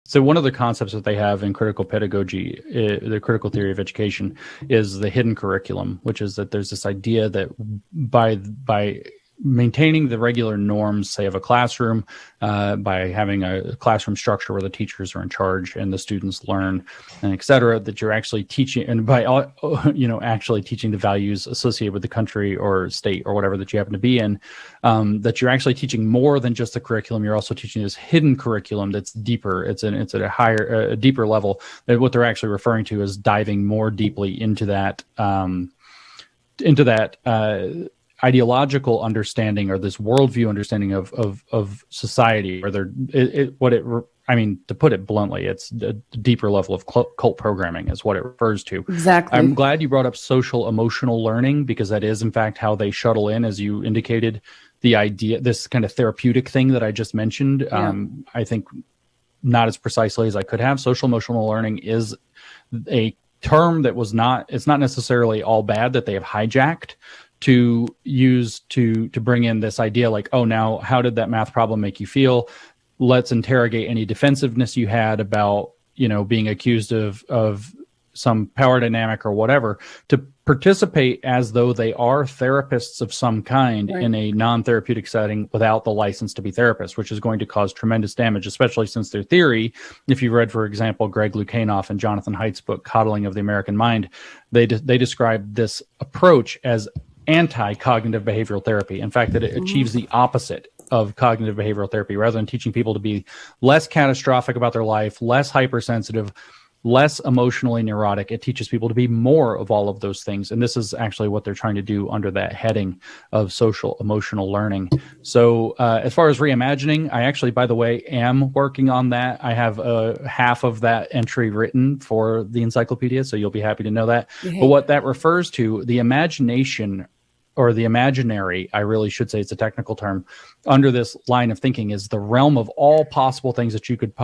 So one of the concepts that they have in critical pedagogy, the critical theory of education, is the hidden curriculum, which is that there's this idea that by maintaining the regular norms, say, of a classroom, by having a classroom structure where the teachers are in charge and the students learn, and et cetera, that you're actually teaching, and by actually teaching the values associated with the country or state or whatever that you happen to be in, that you're actually teaching more than just the curriculum. You're also teaching this hidden curriculum that's deeper. It's at a deeper level. That what they're actually referring to is diving more deeply into that ideological understanding, or this worldview understanding of society, or to put it bluntly, it's a deeper level of cult programming is what it refers to. Exactly. I'm glad you brought up social emotional learning, because that is in fact how they shuttle in, as you indicated, the idea, this kind of therapeutic thing that I just mentioned. Yeah. I think not as precisely as I could have. Social emotional learning is a term that it's not necessarily all bad that they have hijacked to use to bring in this idea like, oh, now how did that math problem make you feel? Let's interrogate any defensiveness you had about, being accused of some power dynamic or whatever, to participate as though they are therapists of some kind, right, in a non-therapeutic setting without the license to be therapists, which is going to cause tremendous damage, especially since their theory, if you read, for example, Greg Lukianoff and Jonathan Haidt's book, Coddling of the American Mind, they describe this approach as anti-cognitive behavioral therapy. In fact, that it achieves the opposite of cognitive behavioral therapy. Rather than teaching people to be less catastrophic about their life, less hypersensitive, less emotionally neurotic, it teaches people to be more of all of those things. And this is actually what they're trying to do under that heading of social emotional learning. So as far as reimagining, I actually, by the way, am working on that. I have half of that entry written for the encyclopedia, so you'll be happy to know that. Mm-hmm. But what that refers to, the imagination, or the imaginary, I really should say it's a technical term, under this line of thinking, is the realm of all possible things that you could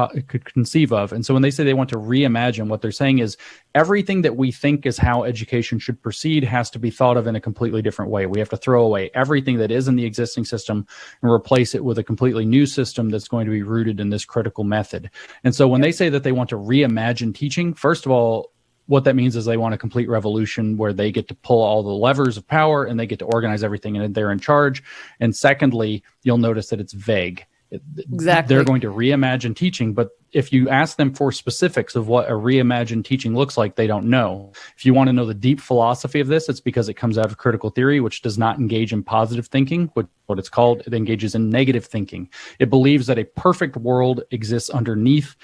conceive of. And so when they say they want to reimagine, what they're saying is everything that we think is how education should proceed has to be thought of in a completely different way. We have to throw away everything that is in the existing system and replace it with a completely new system that's going to be rooted in this critical method. And so when they say that they want to reimagine teaching, first of all, what that means is they want a complete revolution where they get to pull all the levers of power and they get to organize everything and they're in charge. And secondly, you'll notice that it's vague. Exactly. They're going to reimagine teaching, but if you ask them for specifics of what a reimagined teaching looks like, they don't know. If you want to know the deep philosophy of this, it's because it comes out of critical theory, which does not engage in positive thinking, what it's called. It engages in negative thinking. It believes that a perfect world exists underneath